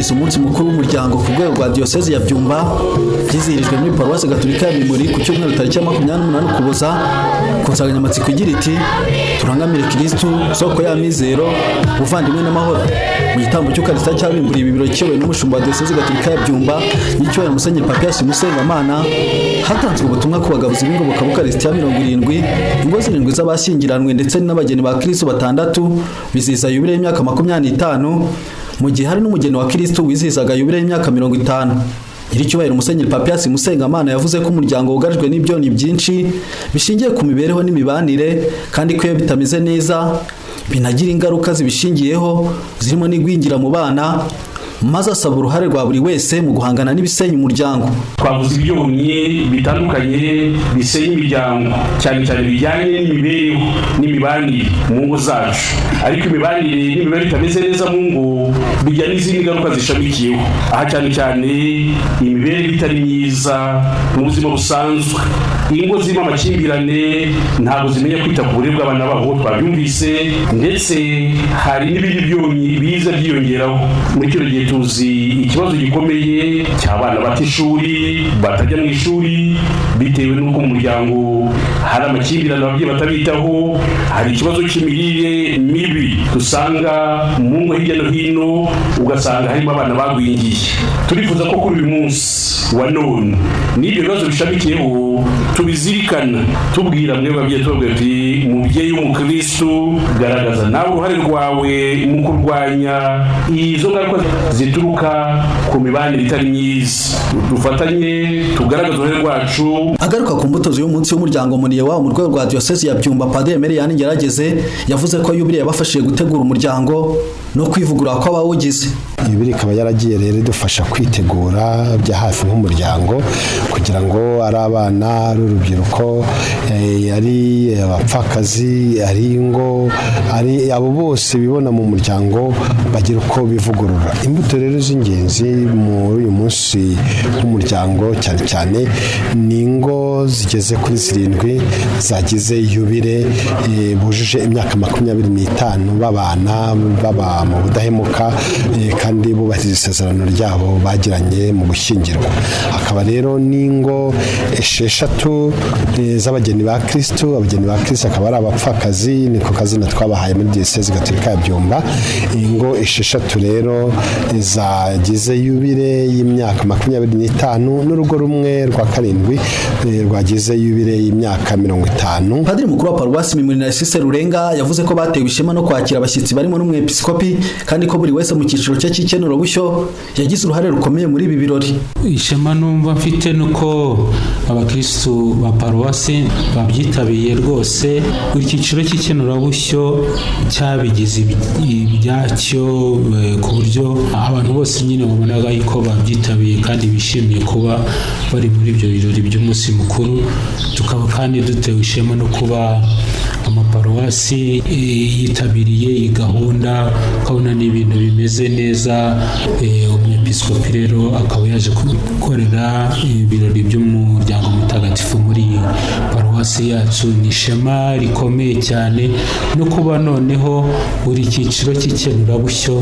kwizihiza umunsi mukuru w'umuryango ku rwego rwa Diyoseze ya Byumba byizihirijwe muri Paruwasi Gatolika ya Mimuri ku cyumweru tariki ya 28 Ukuboza ku nsanganyamatsiko igira iti turangamire Kristo soko y'amizero ubuvandimwe n'amahoro. Mu gitambo cy'ukarisita cyabimburiye ibibiro cyewe n'umushumba wa Diyoseze Gatolika ya Byumba n'icyubahiro Musenyeri Papias Musengamana hatanzwe ubutumwa ku bagabuzi b'ingoboka b'ukarisita 70 ingo zirindwi z'abashyingiranwe ndetse n'abageni ba Kristo batandatu bizihiza yubile y'imyaka 25 mu gihe hari n'umugeni wa Kristo wizihizaga yubile y'imyaka 50. Nyiricyubahiro Musenyeri Papias Musengamana yavuze ko umuryango wugarijwe n'ibyoni byinshi bishingiye ku mibereho n'imibanire kandi ko iyo bitameze neza binagira ingaruka zibishingiyeho zirimo n'igwingira mu bana, maze asaba uruhare rwa buri wese mu guhangana n'ibisenya umuryango. Twavuze ibyonnyi bitandukanye bisenya imiryango cyane cyane bijyanye n'imibereho n'imibanire mu ngo zacu, ariko imibanire itameze neza mu ngo bijya n'izindi ngaruka zishamikiyeho, aha cyane cyane imibereho itari myiza mu buzima busanzwe. Ingo zirimo amakimbirane ntabwo zimenya kwita ku burere bw'abana babo, twabyumvise, ndetse hari n'ibindi byonnyi biza byiyongeraho. Muri kino gihe tuzi ikibazo gikomeye cy'abana bata ishuri, batajya mu ishuri bitewe n'uko mu muryango hari amakimbirane ababyeyi batabitaho, hari ikibazo cy'imirire mibi dusanga mu ngo hirya no hino, ugasanga harimo abana bagwingiye. Turifuza ko kuri uyu munsi wa none n'ibyo bibazo bishamikiyeho tubizirikana, tubwira mwe babyeyi, tubabwira ati mubyeyi w'umukristo garagaza nawe uruhare rwawe mu kurwanya izo ngaruka zituruka ku mibanire itari myiza. Dufatanye tugaragaza uruhare rwacu. Agaruka ku mbuto z'uyu munsi w'umuryango muniye wa mu rwego rwa Diyoseze ya Byumba, Padiri Emilian Ngerageze yavuze ko yubile yabafashije gutegura umuryango no kwivugurura kw'abawugize. Yubile ikaba yaragiye rero idufasha kwitegura bya hafi nk'umuryango kugira ngo ari abana, ari urubyiruko, ari abapfakazi, ari ingo, ari abo bose bibona mu muryango bagira uko bivugurura. Imbuto rero z'ingenzi muri uyu munsi w'umuryango cyane cyane ni ingo zigeze kuri 7 zagize yubile bujuje imyaka 25 babana baba mu budahemuka kandi bubahiriza isezerano ryabo bagiranye mu gushyingirwa. Hakaba rero n'ingo 6 z'abageni ba Kristo. Abageni ba Kristo akaba ari abapfakazi, niko kazina twabahaye muri Diyoseze Gatolika ya Byumba. Ingo 6 rero zagize yubile y'imyaka 25 n'urugo rumwe rwa 7 rwagize yubile y'imyaka 50. Padiri mukuru wa Paruwasi Mimuri Narcisse Rurenga yavuze ko batewe ishema no kwakira abashyitsi barimo n'umwepiskopi kandi ko buri wese mu cyiciro cye cy'ikenuro bushyo yagize uruhare rukomeye muri ibi birori. Ishema numva mfite nuko abakristo ba Paruwasi babyitabiriye rwose, buri cyiciro cy'ikenuro bushyo cyabigize ibyacyo ku buryo abantu bose nyine babonaga yuko babyitabiriye kandi bishimiye kuba bari muri ibyo birori by'umunsi mukuru. Tukaba kandi dutewe ishema no kuba amaparuwasi yitabiriye iyi gahunda, ukabona n'ibintu bimeze neza. Umwepiskopi rero akaba yaje gukorera ibirori by'umuryango mutagatifu muri paruwasi yacu. Ni ishema rikomeye cyane no kuba noneho buri cyiciro cy'ikenurabushyo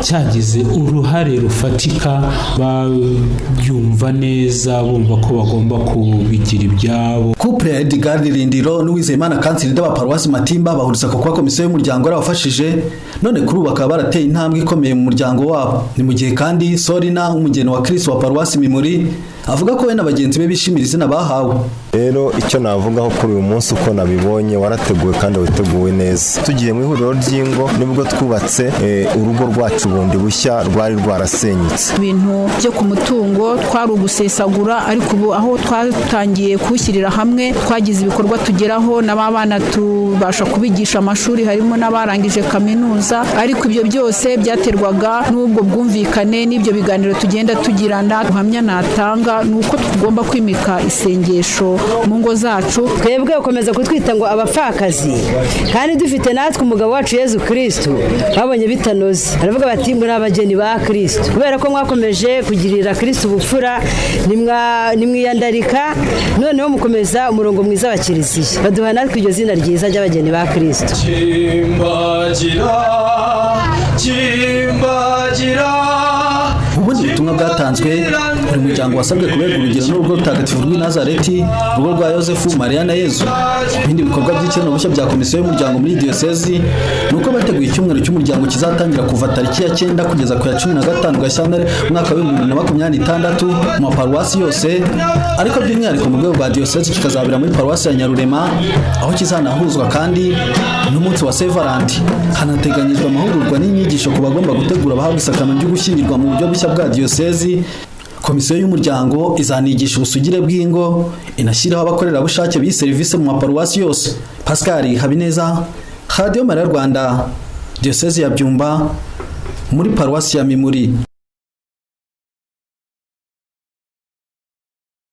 cyagize uruhare rufatika, babyumva neza bumva ko bagomba kubigira ibyabo. Couple ya Edgar Lindiro n'Uwizeyimana Kanseri Paruwasi Matimba bahuriza ko kwa komisiyo y'umuryango arabafashije, none kuri ubu bakaba barateye intambwe ikomeye mu muryango wabo. Ni mu gihe kandi Sorina umugeni wa Kristo wa Paruwasi Mimuri avuga ko we n'abagenzi be bishimira izina bahawe. Rero icyo navugaho kuri uyu munsi uko nabibonye warateguwe kandi witeguwe neza. Tugiye mu ihuriro ry'ingo nibwo twubatse urugo rwacu bundi bushya rwari rwarasenyutse. Ibintu byo ku mutungo twari ugusesagura, ariko ubu aho twatangiye kushyirira hamwe twagize ibikorwa tugeraho, n'abana tubasha kubigisha amashuri, harimo n'abarangije kaminuza. Ariko ibyo byose byaterwaga n'ubwo bwumvikane n'ibyo biganiro tugenda tugirana. Uhamya natanga nuko tugomba kwimika isengesho mu ngo zacu. Twebwe ukomeza kutwita ngo abapfakazi kandi dufite natwe umugabo wacu Yezu Kristo, babonye bitanoze aravuga bati ngo n'abageni ba Kristo, kubera ko mwakomeje kugirira Kristo ubupfura nimwiyandarika, noneho mukomeza umurongo mwiza wa Kiliziya, baduha natwe iryo zina ryiza ry'abageni ba Kristo. Kimbagira butumwa bwatanzwe buri muryango wasabwe kubera urugero n'urugo rutagatifu rw'i Nazareti, urugo rwa Yosefu, Mariya na Yezu. Ibindi bikorwa by'ikenurabushyo bya komisiyo y'umuryango muri diyosezi ni uko bateguye icyumweru cy'umuryango kizatangira kuva tariki ya 9 kugeza ku ya 15 Gashyantare umwaka wa 2026 mu maparuwasi yose, ariko by'umwihariko mu rwego rwa diyosezi kikazabera muri paruwasi ya Nyarurema, aho kizanahuzwa kandi n'umunsi wa Saint Valentin. Hanateganyijwe amahugurwa n'inyigisho ku bagomba gutegura abahabwa isakaramentu ryo gushyingirwa mu buryo bushya bwa diyosezi. Komisiyo y'umuryango izanigisha ubusugire bw'ingo, inashyiraho abakorerabushake b'iyi serivisi mu maparuwasi yose. Pascal Habineza, Radio Mariya Rwanda, diyosezi ya Byumba, muri paruwasi ya Mimuri.